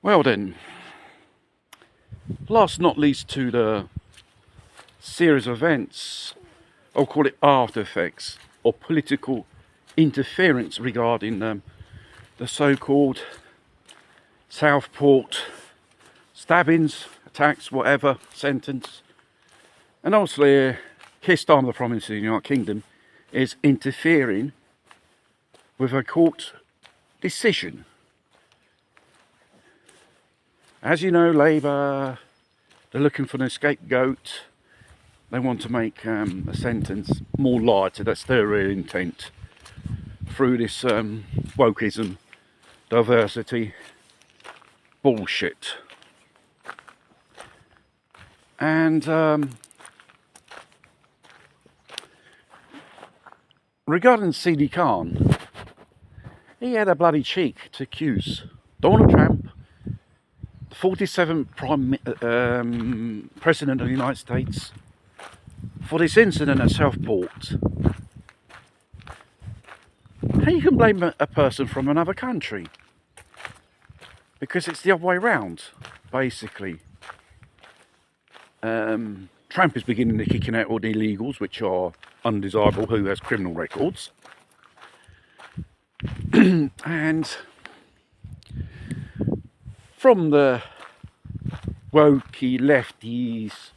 Well then, last not least to the series of events, I'll call it after effects or political interference regarding the so-called Southport stabbings, attacks, whatever, sentence. And obviously, Keir Starmer, the Prime Minister of the United Kingdom, is interfering with a court decision. As you know, Labour, they're looking for an scapegoat. They want to make a sentence more lighter. That's their real intent through this wokeism, diversity bullshit. And regarding CD Khan, he had a bloody cheek to accuse Donald Trump, the 47th President of the United States, for this incident at Southport. How you can blame a person from another country? Because it's the other way around, basically. Trump is beginning to kicking out all the illegals, which are undesirable, who has criminal records. And from the wokey lefties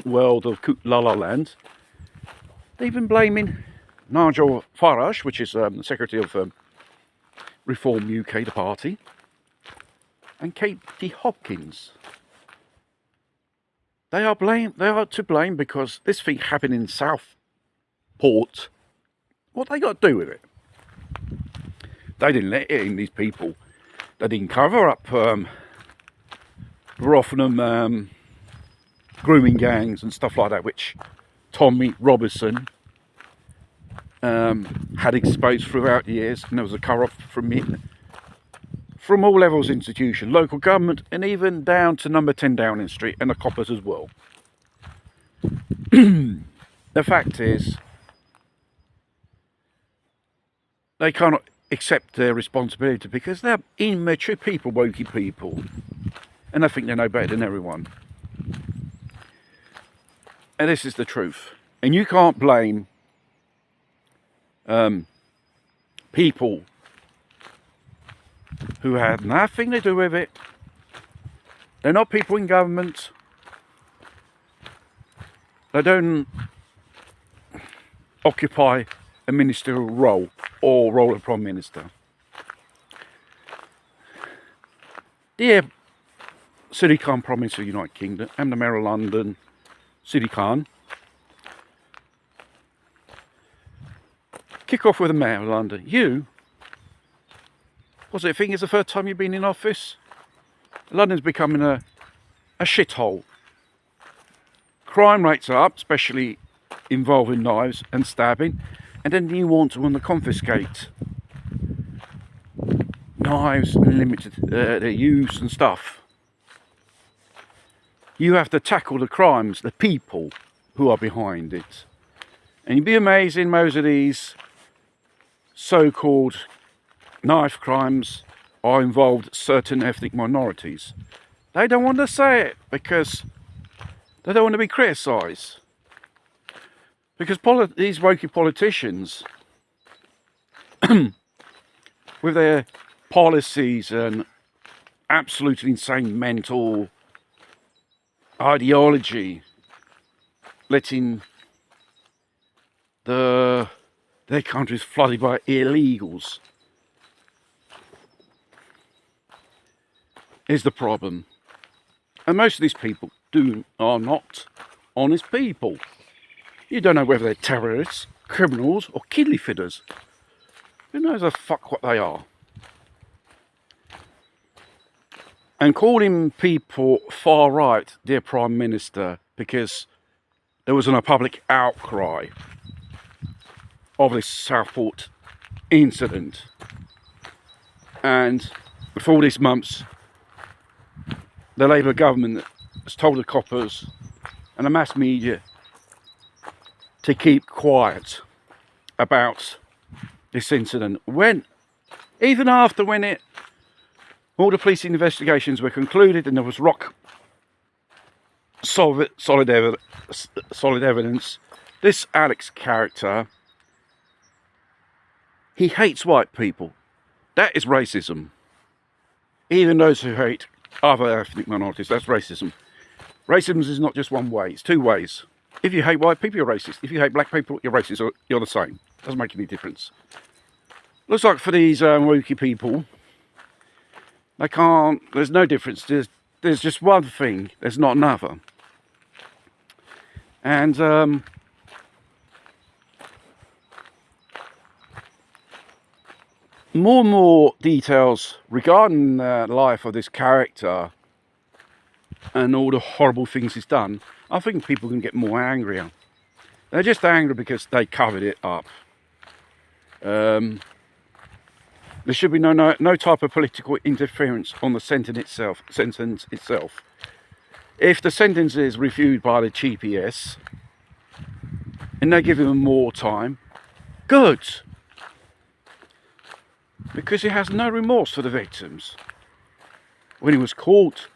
world of La La Land, they've been blaming Nigel Farage, which is the Secretary of Reform UK, the party, and Katie Hopkins. They are to blame because this thing happened in Southport. What they got to do with it? They didn't let it in, these people. They didn't cover up Rotherham grooming gangs and stuff like that, which Tommy Robinson had exposed throughout the years, and there was a cover-up from all levels of institution, local government, and even down to number 10 Downing Street and the coppers as well. The fact is, they cannot accept their responsibility because they're immature people, wokey people, and I think they know better than everyone. And this is the truth. And you can't blame people who had nothing to do with it. They're not people in government. They don't occupy a ministerial role or role of Prime Minister. Dear Sadiq Khan, Prime Minister of the United Kingdom, and the Mayor of London, Sadiq Khan, kick off with the Mayor of London. You, what's it, think it's the first time you've been in office? London's becoming a shithole. Crime rates are up, especially involving knives and stabbing, and then you want to confiscate knives and limit their use and stuff. You have to tackle the crimes, the people who are behind it. And you'd be amazing, most of these so-called knife crimes are involved certain ethnic minorities. They don't want to say it because they don't want to be criticised. Because these wokey politicians, with their policies and absolutely insane mental ideology, letting their countries flooded by illegals, is the problem. And most of these people are not honest people. You don't know whether they're terrorists, criminals, or kiddly fidders. Who knows the fuck what they are? And calling people far right, dear Prime Minister, because there was a public outcry of this Southport incident. And for all these months, the Labour government has told the coppers and the mass media to keep quiet about this incident. When, even after when it All the police investigations were concluded and there was rock solid evidence. This Alex character, he hates white people. That is racism. Even those who hate other ethnic minorities, that's racism. Racism is not just one way, it's two ways. If you hate white people, you're racist. If you hate black people, you're racist. You're the same. Doesn't make any difference. Looks like for these Wookiee people, they can't, there's no difference. There's just one thing, there's not another. And more and more details regarding the life of this character and all the horrible things he's done, I think people can get more angrier. They're just angry because they covered it up. There should be no type of political interference on the sentence itself. If the sentence is reviewed by the GPS and they give him more time, good. Because he has no remorse for the victims. When he was caught,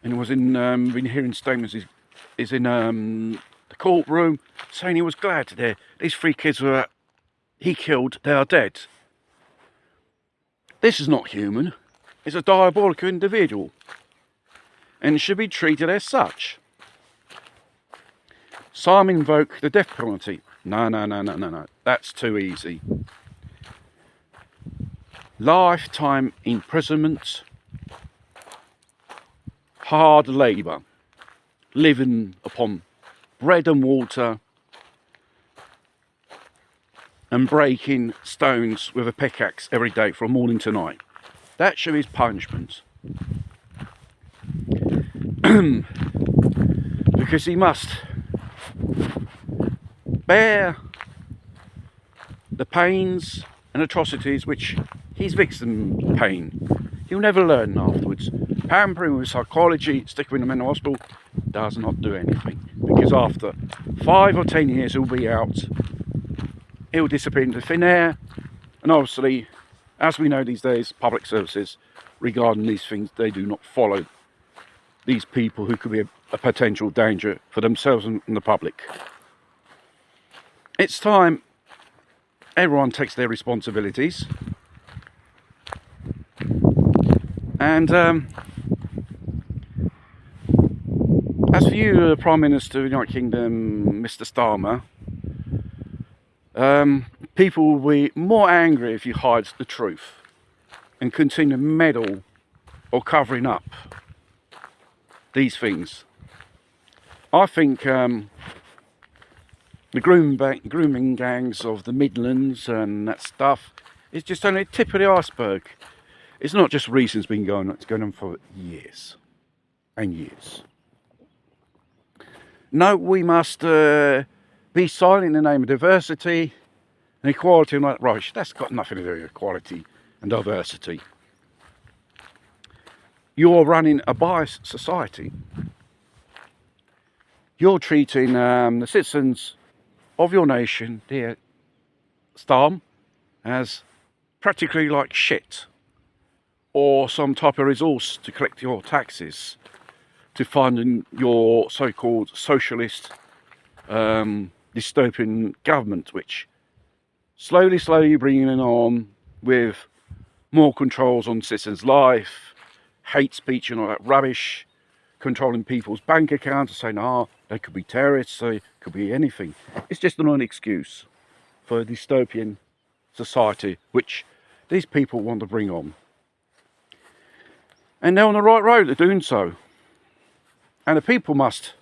and he was been hearing statements, he's in the courtroom saying he was glad these 3 kids he killed, they are dead. This is not human. It's a diabolical individual and should be treated as such. Some invoke the death penalty. No. That's too easy. Lifetime imprisonment, hard labour, living upon bread and water, and breaking stones with a pickaxe every day from morning to night. That should be his punishment. Because he must bear the pains and atrocities which his victim pain. He'll never learn afterwards. Pampering with psychology, sticking him in a mental hospital, does not do anything. Because after 5 or 10 years he'll be out. He'll disappear into thin air. And obviously, as we know these days, public services regarding these things, they do not follow these people who could be a potential danger for themselves and the public. It's time everyone takes their responsibilities. And as for you, the Prime Minister of the United Kingdom, Mr. Starmer, people will be more angry if you hide the truth and continue to meddle or covering up these things. I think the grooming gangs of the Midlands and that stuff is just only the tip of the iceberg. It's not just recent, it's been going on, it's going on for years and years. No, we must be silent in the name of diversity and equality and like rubbish. That's got nothing to do with equality and diversity. You're running a biased society. You're treating the citizens of your nation, dear Starm, as practically like shit, or some type of resource to collect your taxes to fund your so-called socialist dystopian government, which slowly bringing it on with more controls on citizens' life, hate speech and all that rubbish, controlling people's bank accounts, saying, they could be terrorists, they could be anything. It's just an excuse for a dystopian society which these people want to bring on. And they're on the right road, they're doing so. And the people must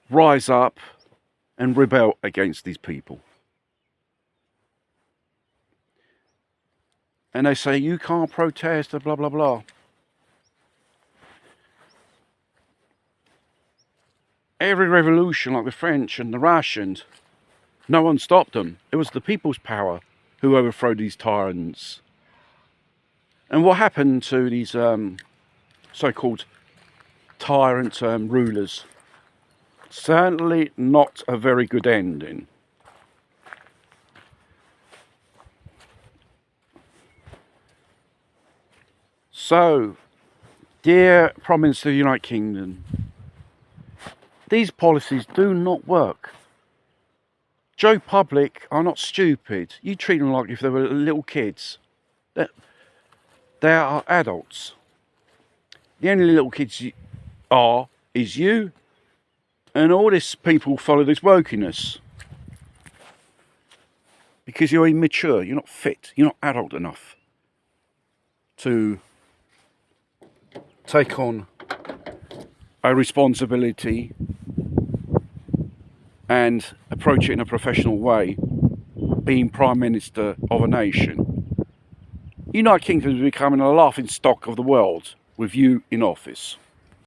rise up and rebel against these people. And they say, you can't protest, blah, blah, blah. Every revolution, like the French and the Russians, no one stopped them. It was the people's power who overthrew these tyrants. And what happened to these so-called tyrant rulers? Certainly not a very good ending. So, dear Prime Minister of the United Kingdom, these policies do not work. Joe Public are not stupid. You treat them like if they were little kids. They are adults. The only little kids is you, and all this people follow this wokeness. Because you're immature, you're not fit, you're not adult enough to take on a responsibility and approach it in a professional way, being Prime Minister of a nation. United Kingdom is becoming a laughing stock of the world with you in office.